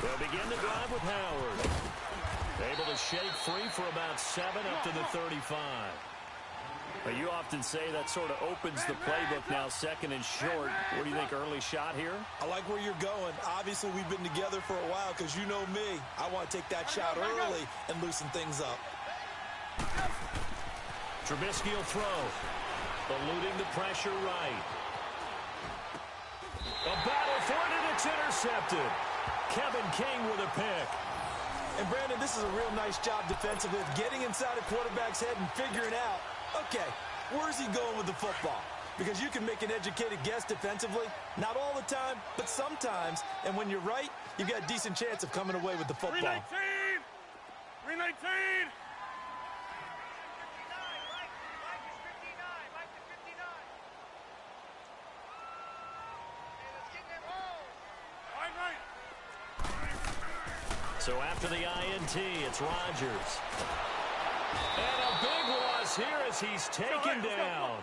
They'll begin the drive with Howard. Able to shake free for about 7 up to the 35. Well, you often say that sort of opens the playbook now, second and short. What do you think, early shot here? I like where you're going. Obviously, we've been together for a while because you know me. I want to take that shot early and loosen things up. Trubisky will throw. Eluding the pressure right. A battle for it, and it's intercepted. Kevin King with a pick. And, Brandon, this is a real nice job defensively of getting inside a quarterback's head and figuring out, okay, where's he going with the football? Because you can make an educated guess defensively. Not all the time, but sometimes. And when you're right, you've got a decent chance of coming away with the football. 319! 319! So after the INT, it's Rodgers. And a big loss here as he's taken down.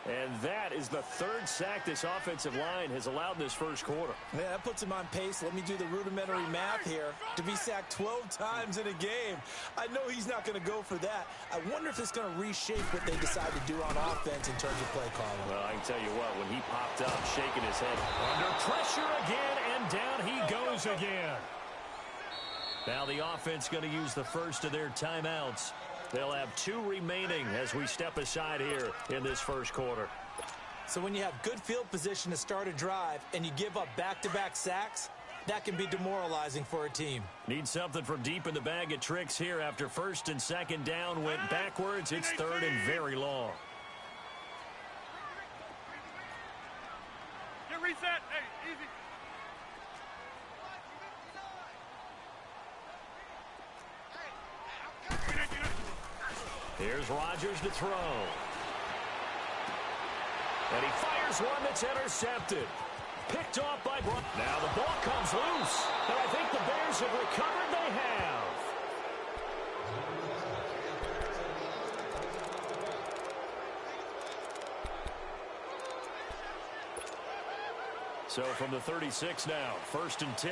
And that is the third sack this offensive line has allowed in this first quarter. Yeah, that puts him on pace. Let me do the rudimentary math here. To be sacked 12 times in a game. I know he's not going to go for that. I wonder if it's going to reshape what they decide to do on offense in terms of play calling. Well, I can tell you what, when he popped up, shaking his head. Under pressure again, and down he goes again. Now the offense going to use the first of their timeouts. They'll have 2 remaining as we step aside here in this first quarter. So when you have good field position to start a drive and you give up back-to-back sacks, that can be demoralizing for a team. Need something from deep in the bag of tricks here after first and second down went backwards. It's third and very long. Get reset. Hey, easy. Here's Rodgers to throw. And he fires one that's intercepted. Picked off by Brown. Now the ball comes loose. And I think the Bears have recovered. They have. So from the 36 now, first and 10.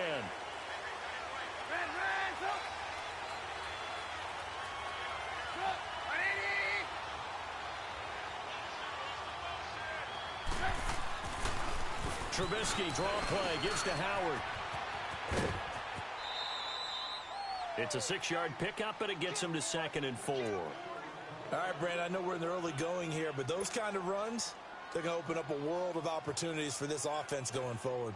Trubisky, draw play, gives to Howard. It's a 6-yard pickup, and it gets him to 2nd and 4. All right, Brandon, I know we're in the early going here, but those kind of runs, they're going to open up a world of opportunities for this offense going forward.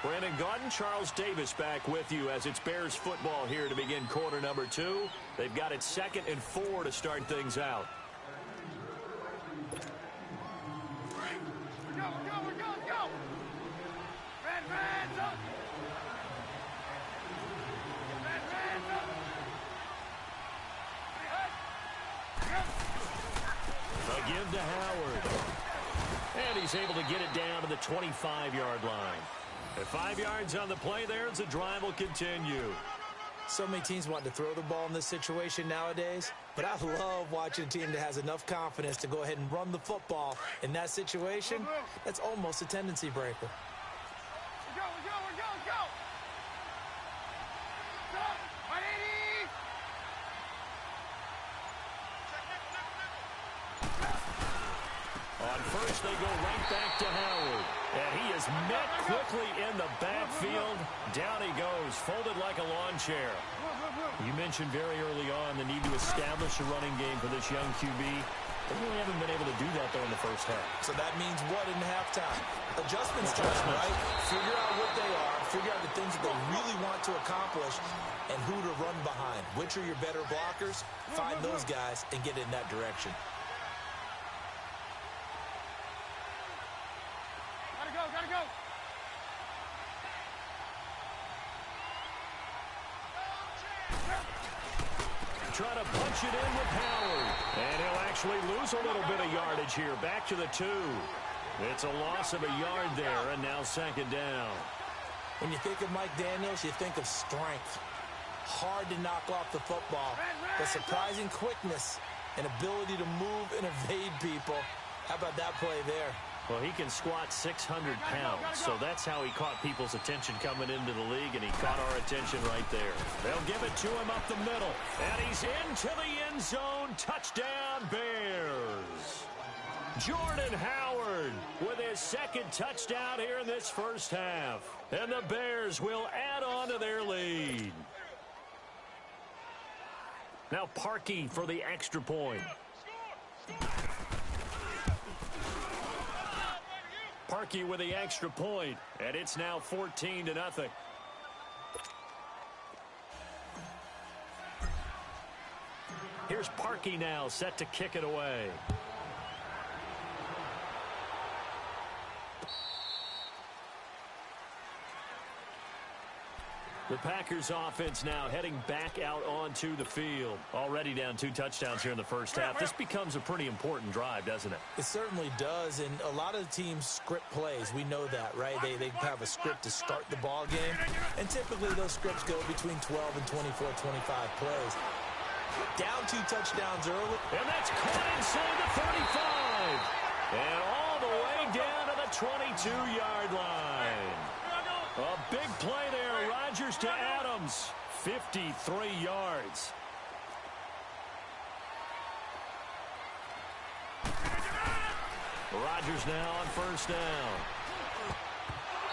Brandon Gaudin, Charles Davis back with you as it's Bears football here to begin quarter number 2. They've got it 2nd and 4 to start things out. We're go. Red, up. A give to Howard. And he's able to get it down to the 25-yard line. At 5 yards on the play there, the drive will continue. So many teams want to throw the ball in this situation nowadays, but I love watching a team that has enough confidence to go ahead and run the football. In that situation, that's almost a tendency breaker. We're go. 180. On first, they go right back to Howard. And he is met quickly in the backfield. Down he goes, folded like a lawn chair. You mentioned very early on the need to establish a running game for this young QB. They really haven't been able to do that, though, in the first half. So that means what in halftime? Adjustments time, right? Figure out what they are. Figure out the things that they really want to accomplish and who to run behind. Which are your better blockers? Find those guys and get in that direction. Gotta go. Try to punch it in with Howard. And he'll actually lose a little bit of yardage here. Back to the 2. It's a loss of a yard there, and now 2nd down. When you think of Mike Daniels, you think of strength. hard to knock off the football, but surprising quickness and ability to move and evade people. How about that play there? Well, he can squat 600 pounds, so that's how he caught people's attention coming into the league, and he caught our attention right there. They'll give it to him up the middle, and he's into the end zone. Touchdown, Bears. Jordan Howard with his second touchdown here in this first half, and the Bears will add on to their lead. Now Parkey for the extra point. Parkey with the extra point, and it's now 14-0. Here's Parkey now, set to kick it away. The Packers offense now heading back out onto the field. Already down 2 touchdowns here in the first half. This becomes a pretty important drive, doesn't it? It certainly does, and a lot of the teams script plays. We know that, right? They have a script to start the ball game, and typically those scripts go between 12 and 24, 25 plays. Down 2 touchdowns early. And that's caught inside the 35. And all the way down to the 22-yard line. A big play there. Rodgers to Adams. 53 yards. Rodgers now on first down.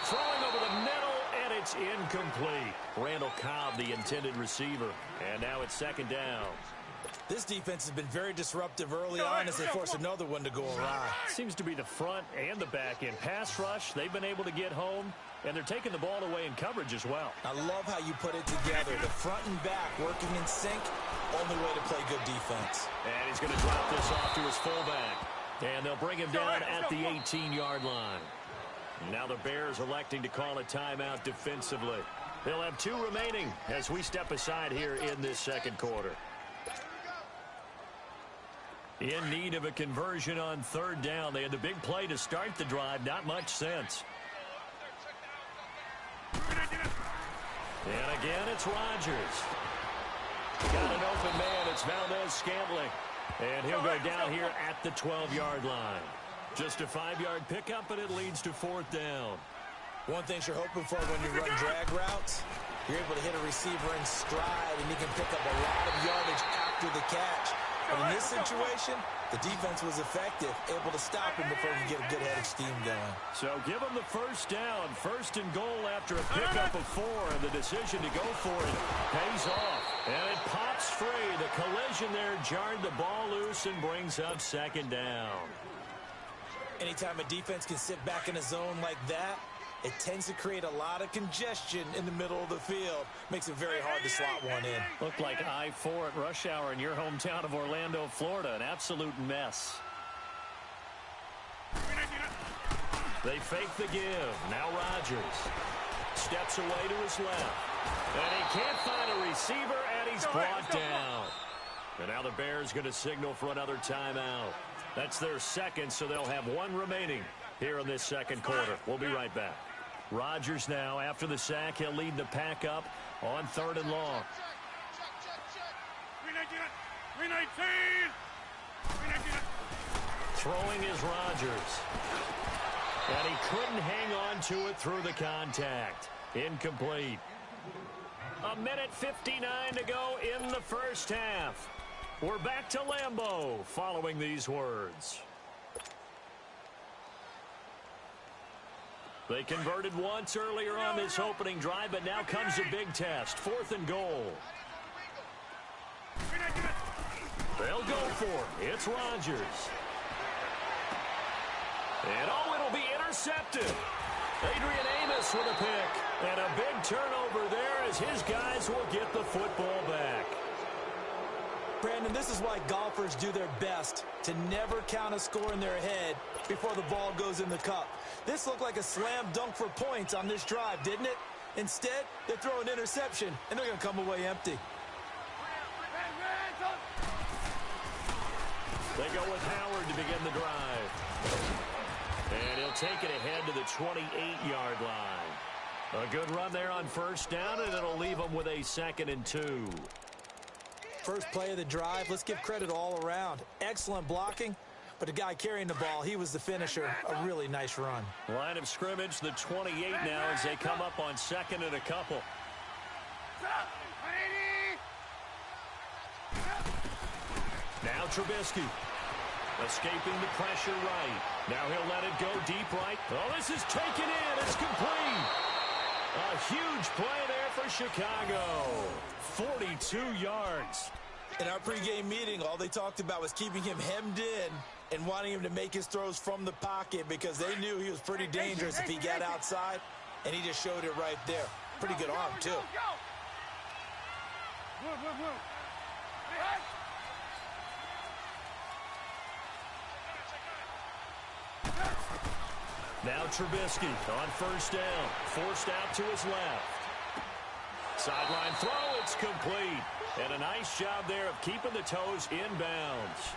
Throwing over the middle, and it's incomplete. Randall Cobb, the intended receiver. And now it's second down. This defense has been very disruptive early on as they force another one to go awry. Seems to be the front and the back end. Pass rush, they've been able to get home, and they're taking the ball away in coverage as well. I love how you put it together. The front and back working in sync, only way to play good defense. And he's going to drop this off to his fullback. And they'll bring him down at the 18-yard line. Now the Bears electing to call a timeout defensively. They'll have 2 remaining as we step aside here in this second quarter. In need of a conversion on third down. They had the big play to start the drive. Not much sense. And again, it's Rodgers. Got an open man. It's Valdez-Scantling. And he'll go down here at the 12-yard line. Just a 5-yard pickup, and it leads to fourth down. One thing you're hoping for when you run drag routes, you're able to hit a receiver in stride, and you can pick up a lot of yardage after the catch. But in this situation, the defense was effective, able to stop him before he could get a good head of steam going. So give him the first down. First and goal after a pickup of 4, and the decision to go for it pays off. And it pops free. The collision there jarred the ball loose and brings up second down. Anytime a defense can sit back in a zone like that, it tends to create a lot of congestion in the middle of the field. Makes it very hard to slot one in. Looked like I-4 at rush hour in your hometown of Orlando, Florida. An absolute mess. They fake the give. Now Rodgers steps away to his left. And he can't find a receiver, and he's brought down. And now the Bears going to signal for another timeout. That's their second, so they'll have 1 remaining here in this second quarter. We'll be right back. Rodgers now, after the sack, he'll lead the pack up on 3rd and long. 319! Throwing is Rodgers. And he couldn't hang on to it through the contact. Incomplete. 1:59 to go in the first half. We're back to Lambeau following these words. They converted once earlier on this opening drive, but now comes a big test. 4th and goal. They'll go for it. It's Rodgers. And it'll be intercepted. Adrian Amos with a pick. And a big turnover there as his guys will get the football back. Brandon, this is why golfers do their best to never count a score in their head before the ball goes in the cup. This looked like a slam dunk for points on this drive, didn't it? Instead, they throw an interception, and they're going to come away empty. They go with Howard to begin the drive. And he'll take it ahead to the 28-yard line. A good run there on first down, and it'll leave them with a 2nd and 2. First play of the drive, let's give credit all around. Excellent blocking, but the guy carrying the ball, he was the finisher. A really nice run. Line of scrimmage, the 28 now as they come up on 2nd and a couple. Now Trubisky. Escaping the pressure right. Now he'll let it go deep right. Oh, this is taken in. It's complete. A huge play there for Chicago. 42 yards. In our pregame meeting, all they talked about was keeping him hemmed in and wanting him to make his throws from the pocket because they knew he was pretty dangerous if he got outside, and he just showed it right there. Pretty good arm, too. Now Trubisky on first down. Forced out to his left. Sideline throw, it's complete. And a nice job there of keeping the toes inbounds.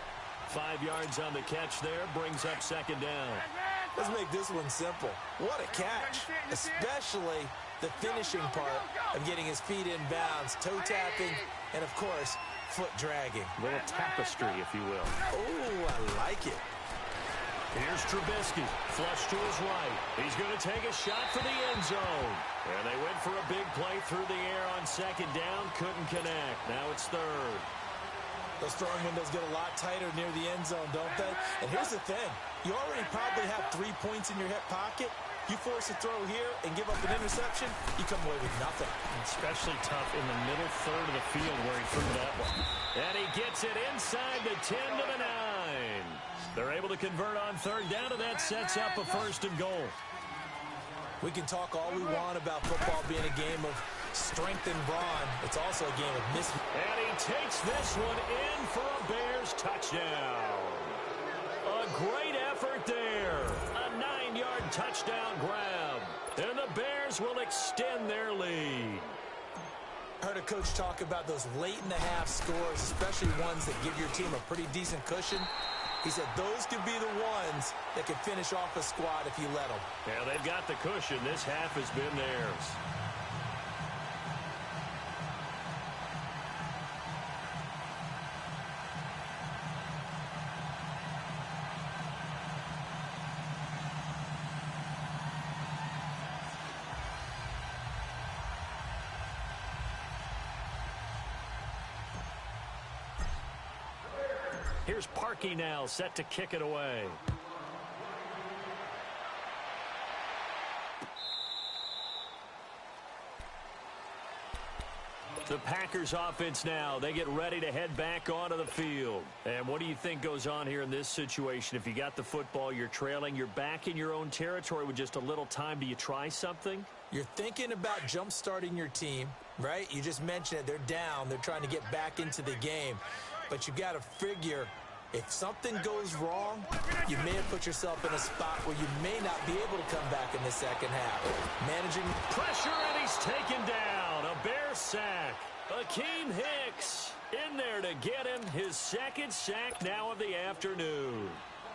5 yards on the catch there, brings up 2nd down. Let's make this one simple. What a catch, especially the finishing part of getting his feet in bounds, toe tapping, and of course, foot dragging. A little tapestry, if you will. Oh, I like it. Here's Trubisky, flush to his right. He's going to take a shot for the end zone. And they went for a big play through the air on 2nd down, couldn't connect. Now it's 3rd. Those throwing windows get a lot tighter near the end zone, don't they? And here's the thing. You already probably have 3 points in your hip pocket. You force a throw here and give up an interception, you come away with nothing. Especially tough in the middle third of the field where he threw that one. And he gets it inside the 10 to the 9. They're able to convert on 3rd down, and that sets up a 1st and goal. We can talk all we want about football being a game of strength and brawn. It's also a game of miss. And he takes this one in for a Bears touchdown. A great effort there. A 9-yard touchdown grab. And the Bears will extend their lead. I heard a coach talk about those late-in-the-half scores, especially ones that give your team a pretty decent cushion. He said those could be the ones that could finish off a squad if you let them. Yeah, they've got the cushion. This half has been theirs. Here's Parkey now, set to kick it away. The Packers offense now, they get ready to head back onto the field. And what do you think goes on here in this situation? If you got the football, you're trailing, you're back in your own territory with just a little time. Do you try something? You're thinking about jump-starting your team, right? You just mentioned it. They're down. They're trying to get back into the game. But you got to figure if something goes wrong, you may have put yourself in a spot where you may not be able to come back in the second half. Managing pressure, and he's taken down. A Bear sack. Akeem Hicks in there to get him his 2nd sack now of the afternoon.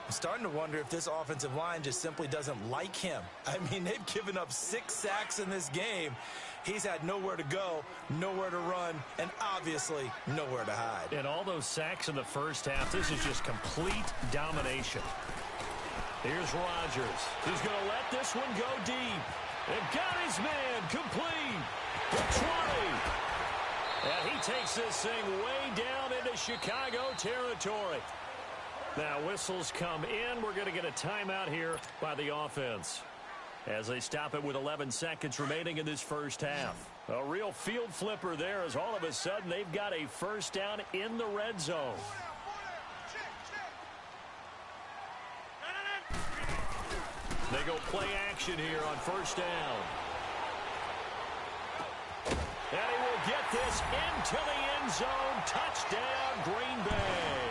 I'm starting to wonder if this offensive line just simply doesn't like him. I mean, they've given up 6 sacks in this game. He's had nowhere to go, nowhere to run, and obviously nowhere to hide. And all those sacks in the first half, this is just complete domination. Here's Rodgers. He's going to let this one go deep. And got his man complete. The 20. And he takes this thing way down into Chicago territory. Now whistles come in. We're going to get a timeout here by the offense as they stop it with 11 seconds remaining in this first half. A real field flipper there as all of a sudden they've got a first down in the red zone. They go play action here on first down. And he will get this into the end zone. Touchdown, Green Bay.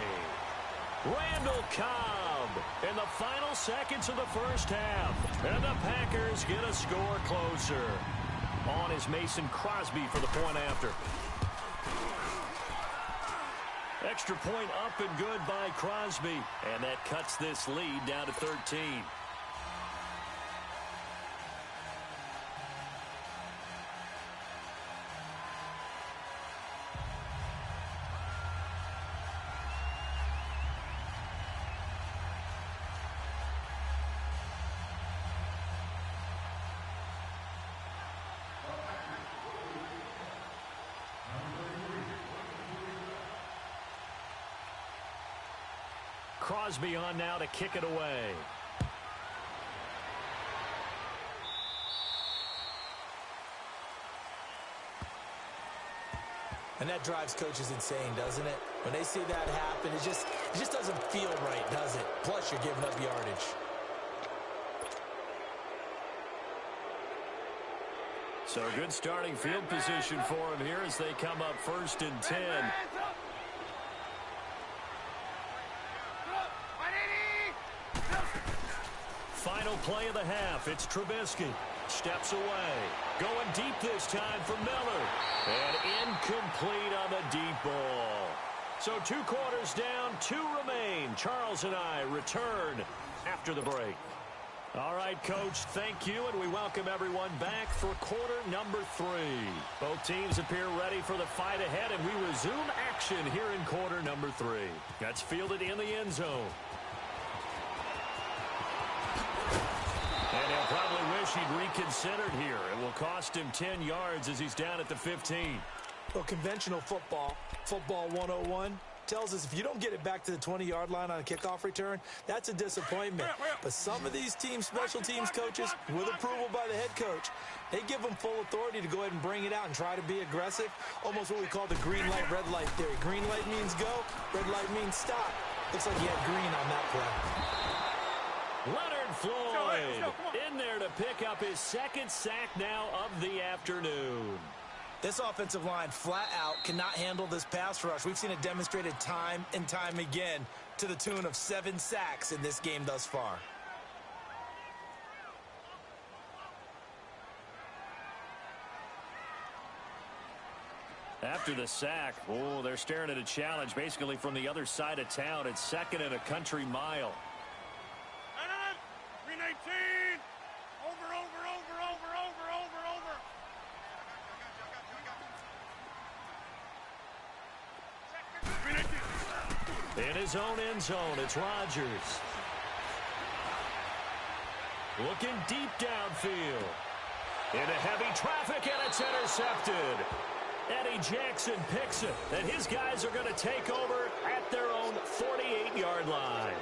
Randall Cobb in the final seconds of the first half. And the Packers get a score closer. On is Mason Crosby for the point after. Extra point up and good by Crosby. And that cuts this lead down to 13. Crosby on now to kick it away. And that drives coaches insane, doesn't it? When they see that happen, it just doesn't feel right, does it? Plus, you're giving up yardage. So good starting field position for him here as they come up 1st and 10. Final play of the half. It's Trubisky. Steps away. Going deep this time for Miller. And incomplete on the deep ball. So 2 quarters down, 2 remain. Charles and I return after the break. All right, Coach, thank you, and we welcome everyone back for quarter number 3. Both teams appear ready for the fight ahead, and we resume action here in quarter number 3. That's fielded in the end zone. And he'll probably wish he'd reconsidered here. It will cost him 10 yards as he's down at the 15. Well, conventional football 101, tells us if you don't get it back to the 20-yard line on a kickoff return, that's a disappointment. But some of these special teams coaches, with approval by the head coach, they give them full authority to go ahead and bring it out and try to be aggressive. Almost what we call the green light, red light theory. Green light means go, red light means stop. Looks like he had green on that play. Leonard Floyd in there to pick up his 2nd sack now of the afternoon. This offensive line flat out cannot handle this pass rush. We've seen it demonstrated time and time again to the tune of 7 sacks in this game thus far. After the sack, they're staring at a challenge basically from the other side of town. It's 2nd and a country mile. 319. Over. In his own end zone, it's Rodgers. Looking deep downfield. Into heavy traffic, and it's intercepted. Eddie Jackson picks it, and his guys are going to take over at their own 48-yard line.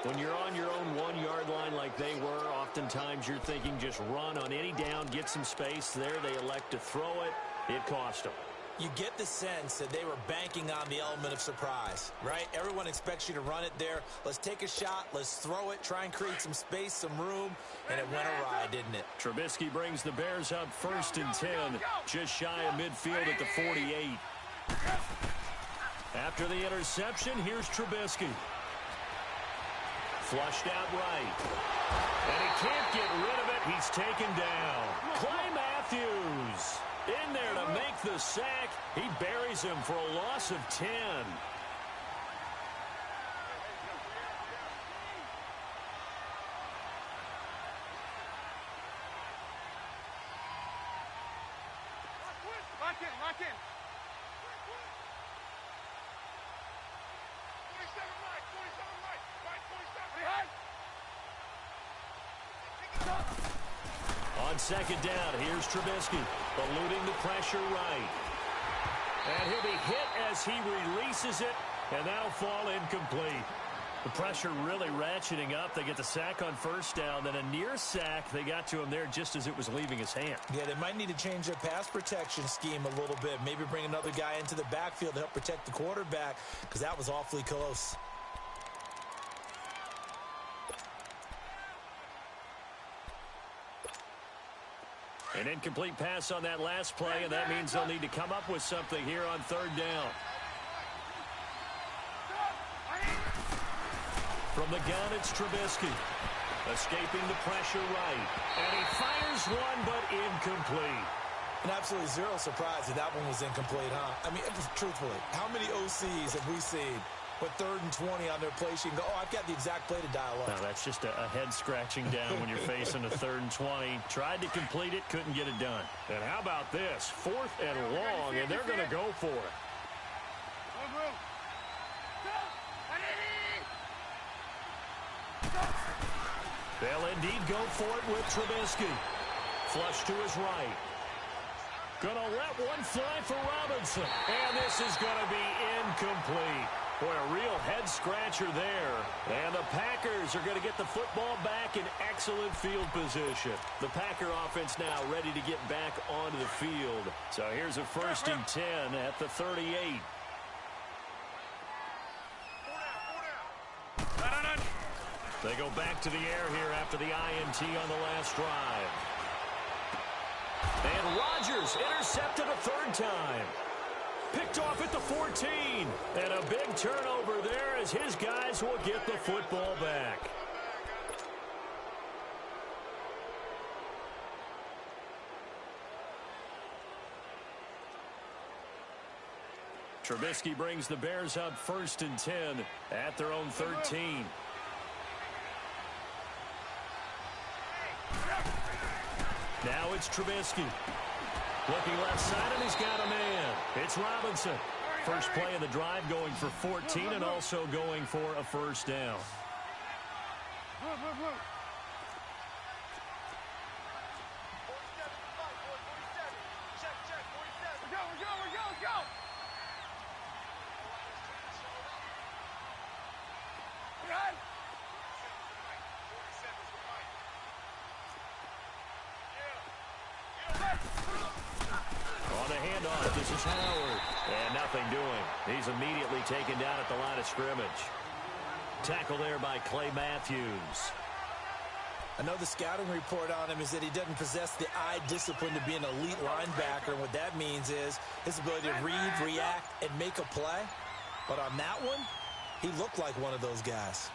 When you're on your own 1-yard line like they were, oftentimes you're thinking just run on any down, get some space there. They elect to throw it. It cost them. You get the sense that they were banking on the element of surprise, right? Everyone expects you to run it there. Let's take a shot. Let's throw it. Try and create some space, some room. And it went awry, didn't it? Trubisky brings the Bears up 1st and 10, just shy of midfield at the 48. After the interception, here's Trubisky. Flushed out right. And he can't get rid of it. He's taken down. Clay Matthews in there to make the sack. He buries him for a loss of 10. Lock in. 27 right. On 2nd down, here's Trubisky, eluding the pressure right. And he'll be hit as he releases it, and that'll fall incomplete. The pressure really ratcheting up. They get the sack on 1st down, then a near sack. They got to him there just as it was leaving his hand. Yeah, they might need to change their pass protection scheme a little bit. Maybe bring another guy into the backfield to help protect the quarterback, because that was awfully close. An incomplete pass on that last play, and that means they'll need to come up with something here on 3rd down. From the gun, it's Trubisky. Escaping the pressure right. And he fires one, but incomplete. And absolutely zero surprise that one was incomplete, huh? I mean, truthfully, how many OCs have we seen with 3rd and 20 on their play sheet and go, oh, I've got the exact play to dial up? No, that's just a head scratching down when you're facing a 3rd and 20. Tried to complete it, couldn't get it done. And how about this? 4th and long, and they're going to go for it. They'll indeed go for it with Trubisky. Flush to his right. Gonna let one fly for Robinson. And this is gonna be incomplete. Boy, a real head-scratcher there. And the Packers are going to get the football back in excellent field position. The Packer offense now ready to get back onto the field. So here's a 1st and 10 at the 38. They go back to the air here after the INT on the last drive. And Rodgers intercepted a 3rd time. Picked off at the 14. And a big turnover there as his guys will get the football back. Trubisky brings the Bears up 1st and 10 at their own 13. Now it's Trubisky. Looking left side, and he's got a man. It's Robinson. First play of the drive, going for 14 and also going for a 1st down. On the handoff, this is Howard. And nothing doing. He's immediately taken down at the line of scrimmage. Tackle there by Clay Matthews. I know the scouting report on him is that he doesn't possess the eye discipline to be an elite linebacker. And what that means is his ability to read, react, and make a play. But on that one, he looked like one of those guys.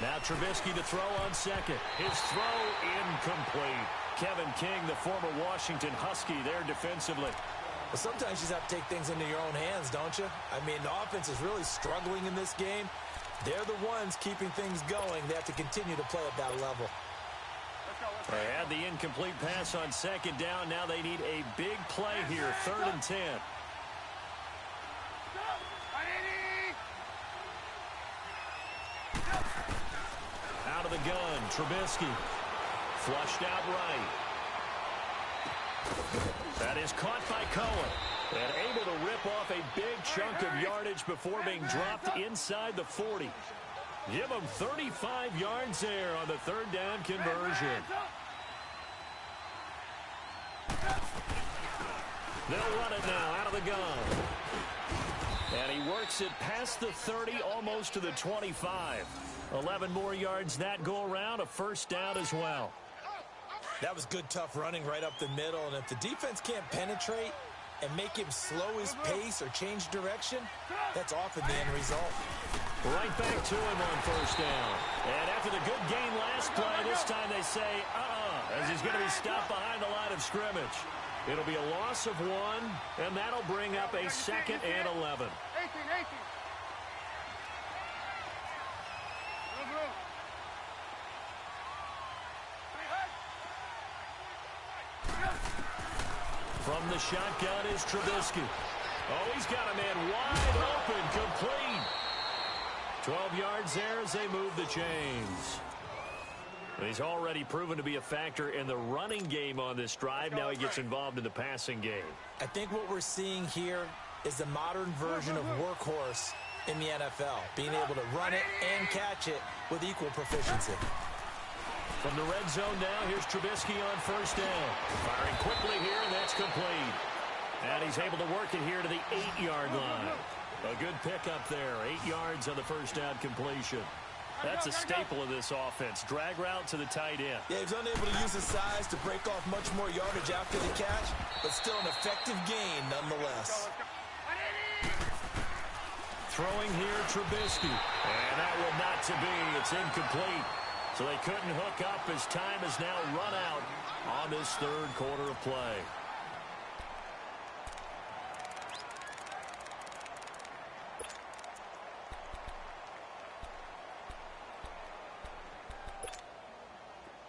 Now Trubisky to throw on 2nd. His throw incomplete. Kevin King, the former Washington Husky, there defensively. Well, sometimes you just have to take things into your own hands, don't you? I mean, the offense is really struggling in this game. They're the ones keeping things going. They have to continue to play at that level. They had the incomplete pass on 2nd down. Now they need a big play here, 3rd and 10. Out of the gun, Trubisky. Flushed out right. That is caught by Cohen. And able to rip off a big chunk of yardage before being dropped inside the 40. Give them 35 yards there on the 3rd down conversion. They'll run it now out of the gun. And he works it past the 30, almost to the 25. 11 more yards that go around, a 1st down as well. That was good, tough running right up the middle. And if the defense can't penetrate and make him slow his pace or change direction, that's often the end result. Right back to him on 1st down. And after the good gain last play, this time they say, as he's going to be stopped behind the line of scrimmage. It'll be a loss of 1, and that'll bring up a 2nd and 11. 18. From the shotgun is Trubisky. Oh, he's got a man wide open, complete. 12 yards there as they move the chains. He's already proven to be a factor in the running game on this drive. Now he gets involved in the passing game. I think what we're seeing here is the modern version of workhorse in the NFL, being able to run it and catch it with equal proficiency. From the red zone now, here's Trubisky on 1st down. Firing quickly here, and that's complete. And he's able to work it here to the 8-yard line. A good pickup there, 8 yards on the 1st down completion. That's a staple of this offense. Drag route to the tight end. Yeah, he's unable to use his size to break off much more yardage after the catch, but still an effective gain nonetheless. Throwing here, Trubisky. And that will not to be. It's incomplete. So they couldn't hook up as time has now run out on this 3rd quarter of play.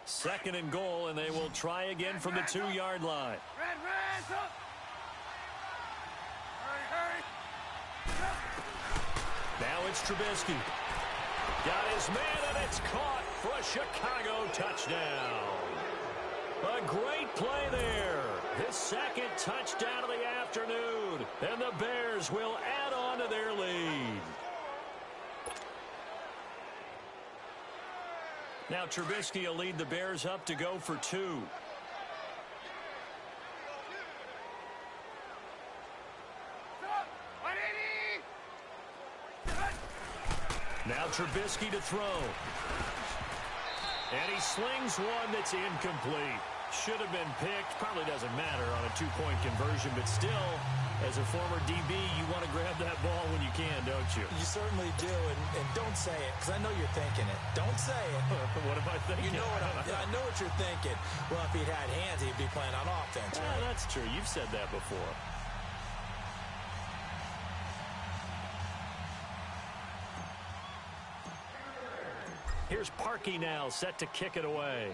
Second and goal, and they will try again from the 2-yard line. Now it's Trubisky. Got his man, and it's caught for a Chicago touchdown. A great play there. His 2nd touchdown of the afternoon. And the Bears will Now Trubisky will lead the Bears up to go for 2. Now Trubisky to throw. And he slings one that's incomplete. Should have been picked. Probably doesn't matter on a 2-point conversion, but still, as a former DB, you want to grab that ball when you can, don't you? You certainly do, and don't say it, because I know you're thinking it. Don't say it. What am I thinking? You know I know what you're thinking. Well, if he'd had hands, he'd be playing on offense, right? That's true. You've said that before. Here's Parkey now, set to kick it away.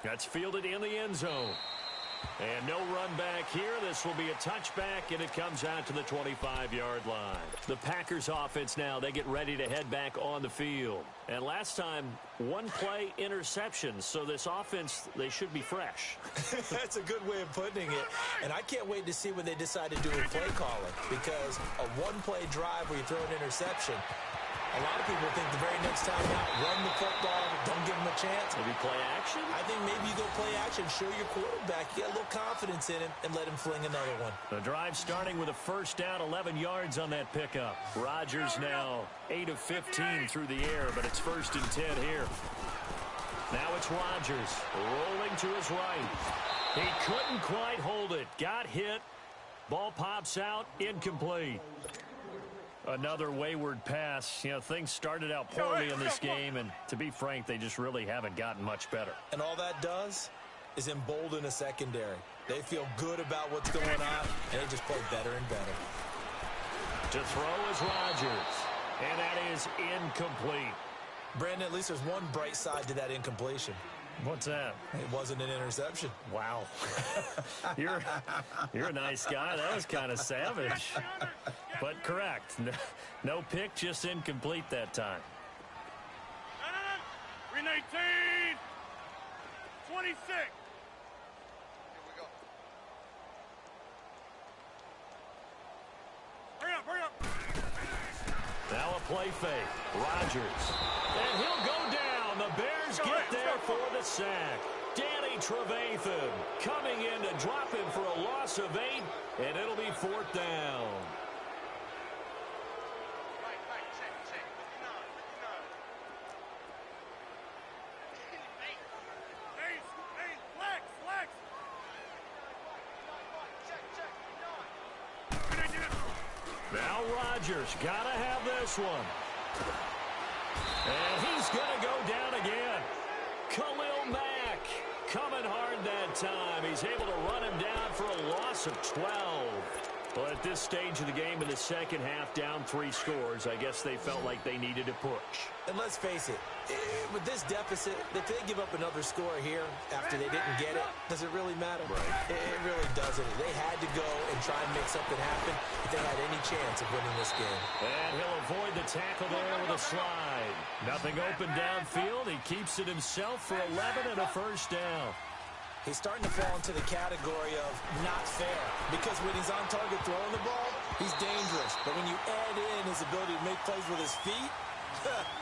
That's fielded in the end zone. And no run back here. This will be a touchback, and it comes out to the 25-yard line. The Packers offense now, they get ready to head back on the field. And last time, 1-play interception. So this offense, they should be fresh. That's a good way of putting it. And I can't wait to see what they decide to do with play calling. Because a 1-play drive where you throw an interception, a lot of people think the very next time out, run the football, don't give him a chance. Maybe play action? I think maybe you go play action, show your quarterback, you get a little confidence in him, and let him fling another one. The drive starting with a first down, 11 yards on that pickup. Rodgers now 8 of 15 through the air, but it's 1st and 10 here. Now it's Rodgers rolling to his right. He couldn't quite hold it. Got hit. Ball pops out, incomplete. Another wayward pass. You know, things started out poorly in this game, and to be frank, they just really haven't gotten much better. And all that does is embolden a secondary. They feel good about what's going on, and they just play better and better. To throw is Rodgers, and that is incomplete. Brandon, at least there's one bright side to that incompletion. What's that? It wasn't an interception. Wow. You're a nice guy. That was kind of savage. But correct. No pick, just incomplete that time. 319. 26. Hurry up. Now a play fake. Rodgers. And he'll go down. The Bears get there for the sack. Danny Trevathan coming in to drop him for a loss of 8, and it'll be 4th down. Now Rodgers gotta have this one. And he's gonna go down again. Khalil Mack coming hard that time. He's able to run him down for a loss of 12. Well, at this stage of the game in the second half, down 3 scores, I guess they felt like they needed to push. And let's face it, with this deficit, if they give up another score here after they didn't get it, does it really matter? Right. It really doesn't. They had to go and try and make something happen if they had any chance of winning this game. And he'll avoid the tackle there with a slide. Nothing open downfield. He keeps it himself for 11 and a first down. He's starting to fall into the category of not fair, because when he's on target throwing the ball, he's dangerous. But when you add in his ability to make plays with his feet,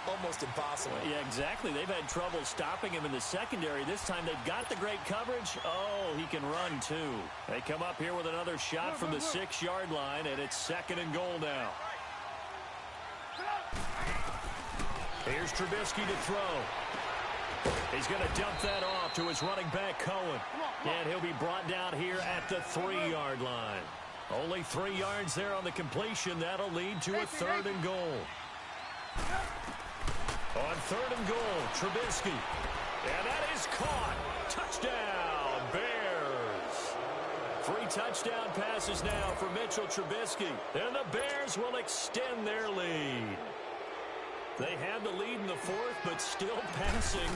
almost impossible. Yeah, exactly. They've had trouble stopping him in the secondary. This time they've got the great coverage. Oh, he can run too. They come up here with another shot from the 6-yard line, and it's 2nd and goal now. Here's Trubisky to throw. He's going to dump that off to his running back, Cohen. And he'll be brought down here at the 3-yard line. Only 3 yards there on the completion. That'll lead to a 3rd and goal. On 3rd and goal, Trubisky. And that is caught. Touchdown, Bears. 3 touchdown passes now for Mitchell Trubisky. And the Bears will extend their lead. They had the lead in the 4th, but still passing.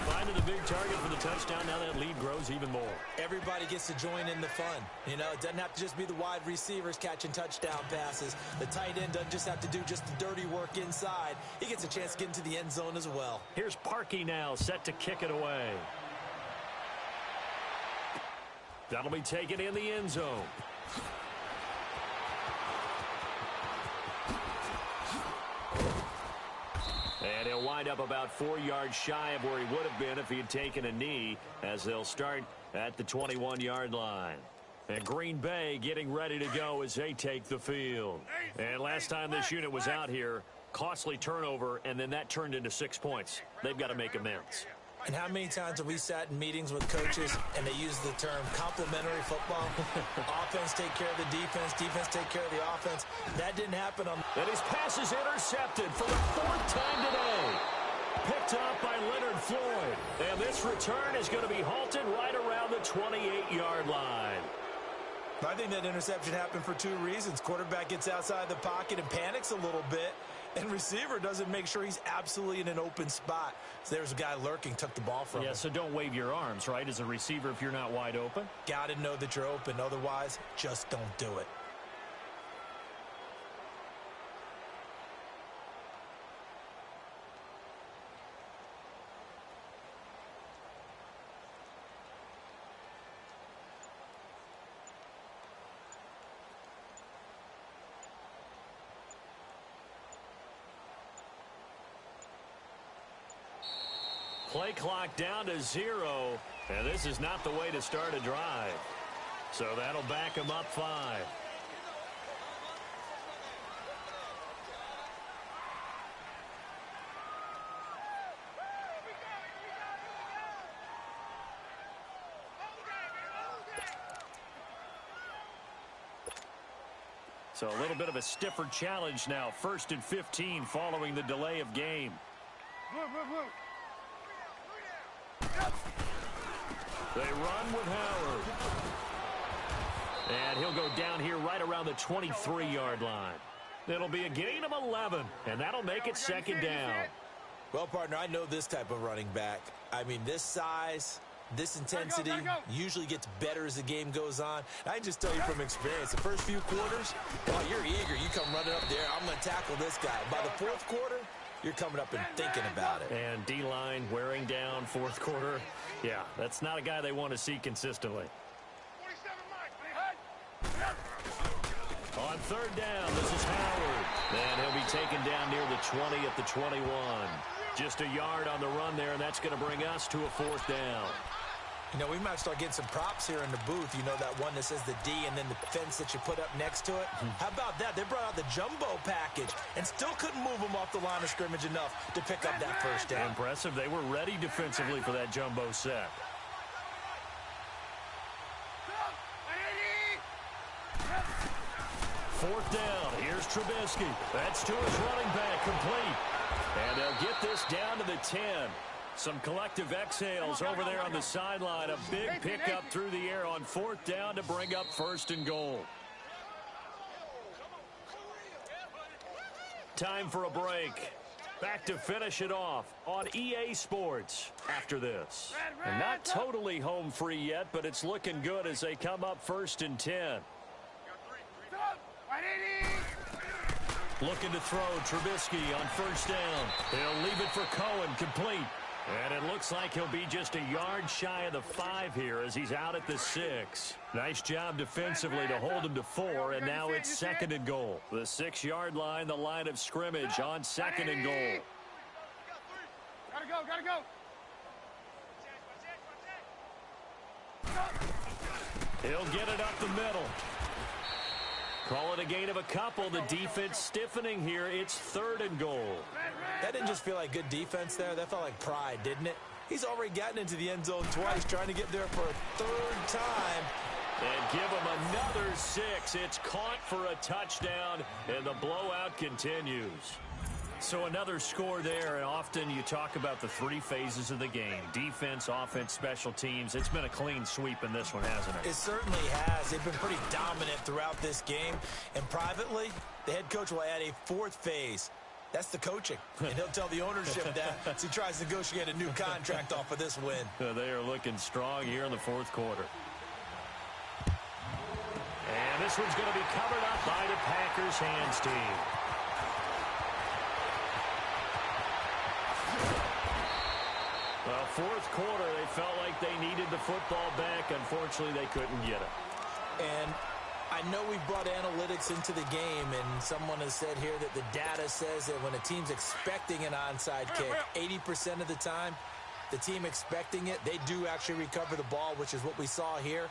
Finding the big target for the touchdown. Now that lead grows even more. Everybody gets to join in the fun. You know, it doesn't have to just be the wide receivers catching touchdown passes. The tight end doesn't just have to do just the dirty work inside. He gets a chance to get into the end zone as well. Here's Parkey now, set to kick it away. That'll be taken in the end zone. And he'll wind up about 4 yards shy of where he would have been if he had taken a knee, as they'll start at the 21-yard line. And Green Bay getting ready to go as they take the field. And last time this unit was out here, costly turnover, and then that turned into 6 points. They've got to make amends. And how many times have we sat in meetings with coaches and they use the term complementary football? Offense take care of the defense, defense take care of the offense. That didn't happen on... And his pass is intercepted for the 4th time today. Picked up by Leonard Floyd. And this return is going to be halted right around the 28-yard line. I think that interception happened for 2 reasons. Quarterback gets outside the pocket and panics a little bit. And receiver doesn't make sure he's absolutely in an open spot. So there's a guy lurking, took the ball from him. Yeah, so don't wave your arms, right, as a receiver if you're not wide open. Got to know that you're open. Otherwise, just don't do it. Play clock down to 0, and this is not the way to start a drive. So that'll back him up 5. So a little bit of a stiffer challenge now. 1st and 15 following the delay of game. They run with Howard. And he'll go down here right around the 23-yard line. It'll be a gain of 11, and that'll make it 2nd down. Well, partner, I know this type of running back. I mean, this size, this intensity usually gets better as the game goes on. I can just tell you from experience, the first few quarters, oh, you're eager. You come running up there. I'm going to tackle this guy. By the 4th quarter, you're coming up and thinking about it. And D-line wearing down 4th quarter. Yeah, that's not a guy they want to see consistently. On 3rd down, this is Howard. And he'll be taken down near the 20 at the 21. Just a yard on the run there, and that's going to bring us to a 4th down. You know, we might start getting some props here in the booth. You know, that one that says the D and then the fence that you put up next to it? How about that? They brought out the jumbo package and still couldn't move them off the line of scrimmage enough to pick up that 1st down. Impressive. They were ready defensively for that jumbo set. Fourth down. Here's Trubisky. That's to his running back, complete. And they'll get this down to the 10. Some collective exhales over there on the sideline. A big pickup through the air on 4th down to bring up 1st and goal. Time for a break. Back to finish it off on EA Sports after this. And not totally home free yet, but it's looking good as they come up 1st and 10. Looking to throw. Trubisky on 1st down. He'll leave it for Cohen, complete. And it looks like he'll be just a yard shy of the 5 here as he's out at the 6. Nice job defensively to hold him to 4, and now it's 2nd and goal. The 6-yard line, the line of scrimmage on 2nd and goal. Gotta go. He'll get it up the middle. Call it a gain of a couple. The defense stiffening here. It's 3rd and goal. That didn't just feel like good defense there. That felt like pride, didn't it? He's already gotten into the end zone twice, trying to get there for a 3rd time. And give him another 6. It's caught for a touchdown, and the blowout continues. So another score there, and often you talk about the 3 phases of the game. Defense, offense, special teams. It's been a clean sweep in this one, hasn't it? It certainly has. They've been pretty dominant throughout this game. And privately, the head coach will add a 4th phase. That's the coaching. And he'll tell the ownership that as he tries to negotiate a new contract off of this win. They are looking strong here in the 4th quarter. And this one's going to be covered up by the Packers hands team. Well, 4th quarter, they felt like they needed the football back. Unfortunately, they couldn't get it. And I know we've brought analytics into the game, and someone has said here that the data says that when a team's expecting an onside kick, 80% of the time, the team expecting it, they do actually recover the ball, which is what we saw here.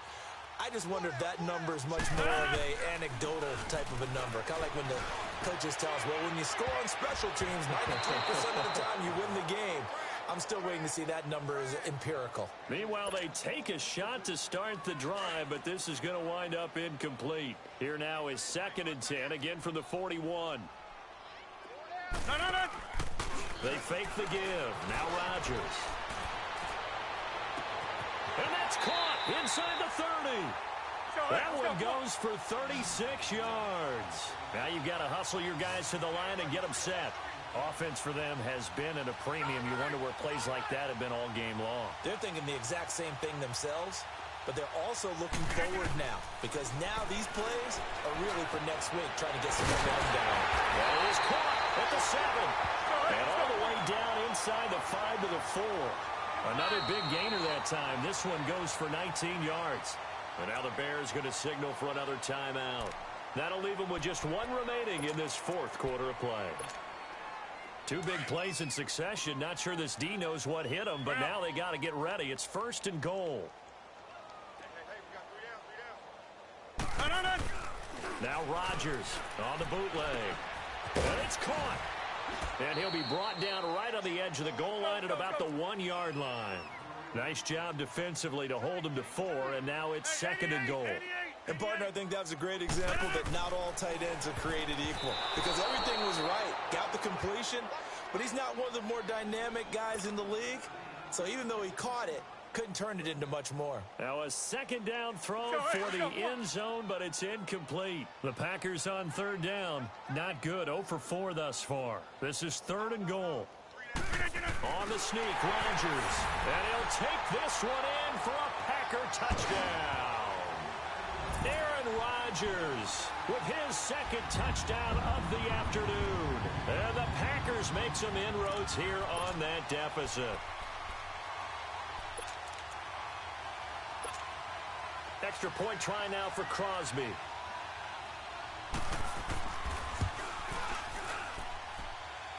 I just wonder if that number is much more of an anecdotal type of a number. Kind of like when the coaches tell us, well, when you score on special teams, 93% of the time you win the game. I'm still waiting to see that number is empirical. Meanwhile, they take a shot to start the drive, but this is going to wind up incomplete. Here now is 2nd and 10, again from the 41. No. They fake the give. Now Rodgers. And that's caught inside the 30. That one goes for 36 yards. Now you've got to hustle your guys to the line and get them set. Offense for them has been at a premium. You wonder where plays like that have been all game long. They're thinking the exact same thing themselves, but they're also looking forward now, because now these plays are really for next week, trying to get some momentum down. That is caught at the 7. And all the way down inside the 5 to the 4. Another big gainer that time. This one goes for 19 yards. And now the Bears going to signal for another timeout. That'll leave them with just one remaining in this 4th quarter of play. 2 big plays in succession. Not sure this D knows what hit them, but now they got to get ready. It's 1st and goal. No. Now Rodgers on the bootleg. And it's caught. And he'll be brought down right on the edge of the goal line at about the 1-yard line. Nice job defensively to hold him to 4, and now it's 2nd and goal. And, partner, I think that was a great example that not all tight ends are created equal, because everything was right. Got the completion, but he's not one of the more dynamic guys in the league. So even though he caught it, couldn't turn it into much more. Now a 2nd down throw for the end zone, but it's incomplete. The Packers on 3rd down. Not good. 0 for 4 thus far. This is 3rd and goal. On the sneak, Rodgers. And he'll take this one in for a Packer touchdown. Aaron Rodgers with his 2nd touchdown of the afternoon. And the Packers make some inroads here on that deficit. Extra point try now for Crosby.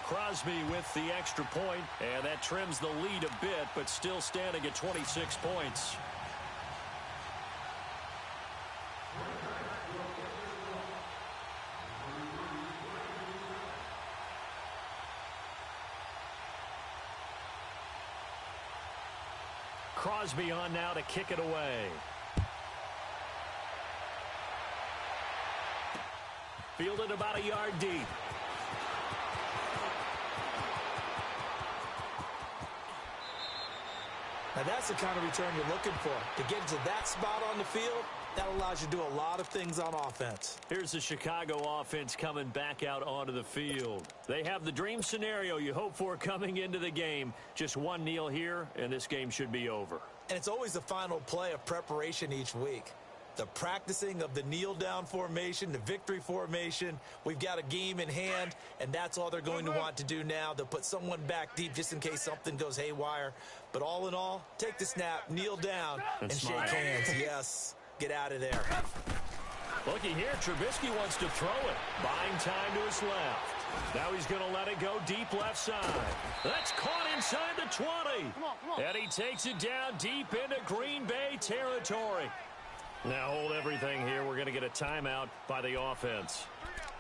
Crosby with the extra point, and that trims the lead a bit, but still standing at 26 points. Crosby on now to kick it away. Fielded about a yard deep. Now that's the kind of return you're looking for. To get into that spot on the field, that allows you to do a lot of things on offense. Here's the Chicago offense coming back out onto the field. They have the dream scenario you hope for coming into the game. Just one kneel here, and this game should be over. And it's always the final play of preparation each week. The practicing of the kneel-down formation, the victory formation. We've got a game in hand, and that's all they're going to want to do now. They'll put someone back deep just in case something goes haywire. But all in all, take the snap, kneel down, and shake hands. Yes, get out of there. Looky here, Trubisky wants to throw it. Buying time to his left. Now he's going to let it go deep left side. That's caught inside the 20. Come on. And he takes it down deep into Green Bay territory. Now hold everything here. We're going to get a timeout by the offense.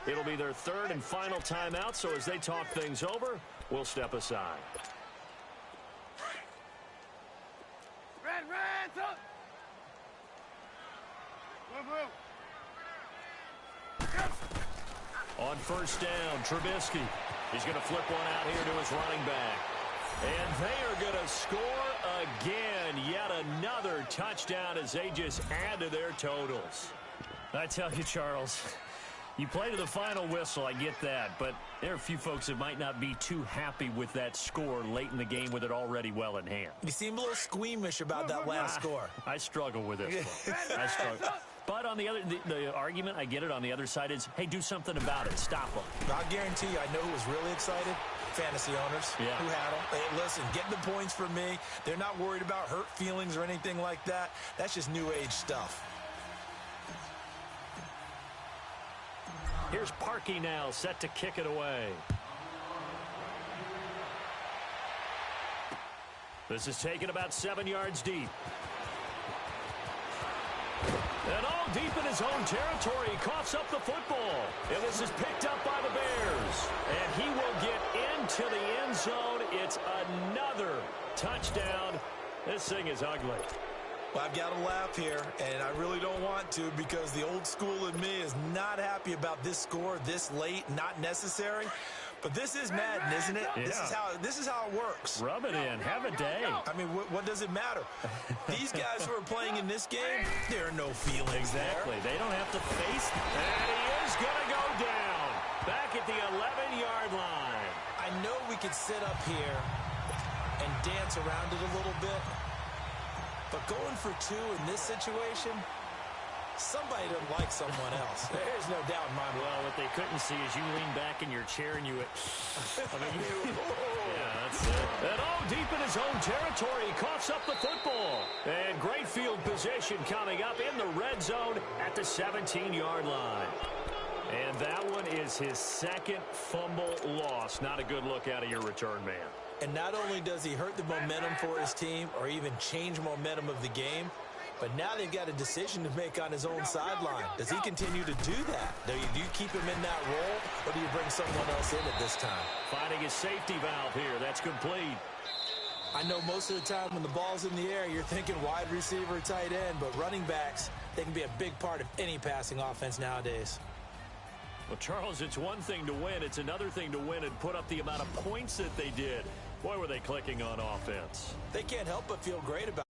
It'll be their 3rd and final timeout, so as they talk things over, we'll step aside. Red, up. Move. On 1st down, Trubisky. He's going to flip one out here to his running back. And they are going to score again. Yet another touchdown as they just add to their totals. I tell you, Charles, you play to the final whistle, I get that. But there are a few folks that might not be too happy with that score late in the game with it already well in hand. You seem a little squeamish about that last score. I struggle with this one. I struggle. But on the other, the argument, I get it, on the other side is, hey, do something about it. Stop them. I guarantee you, I know who was really excited. Fantasy owners who had them. Hey, listen, get the points for me. They're not worried about hurt feelings or anything like that. That's just new age stuff. Here's Parkey now, set to kick it away. This is taken about 7 yards deep. And all deep in his own territory, he coughs up the football. And this is picked up by the Bears. And he will get into the end zone. It's another touchdown. This thing is ugly. Well, I've got to laugh here, and I really don't want to because the old school in me is not happy about this score this late, not necessary. But this is Madden, isn't it? Yeah. This is how it works. Rub it in. Have a day. I mean, what does it matter? These guys who are playing in this game, there are no feelings Exactly. there. They don't have to face. And he is going to go down. Back at the 11-yard line. I know we could sit up here and dance around it a little bit, but going for two in this situation, somebody doesn't like someone else. There's no doubt in my mind. Well, what they couldn't see is you lean back in your chair and you went, yeah, that's it. And all deep in his own territory, he coughs up the football. And great field position coming up in the red zone at the 17-yard line. And that one is his second fumble loss. Not a good look out of your return man. And not only does he hurt the momentum for his team or even change momentum of the game, but now they've got a decision to make on his own sideline. Does he continue to do that? Do you keep him in that role, or do you bring someone else in at this time? Finding his safety valve here. That's complete. I know most of the time when the ball's in the air, you're thinking wide receiver, tight end, but running backs, they can be a big part of any passing offense nowadays. Well, Charles, it's one thing to win. It's another thing to win and put up the amount of points that they did. Boy, were they clicking on offense. They can't help but feel great about it.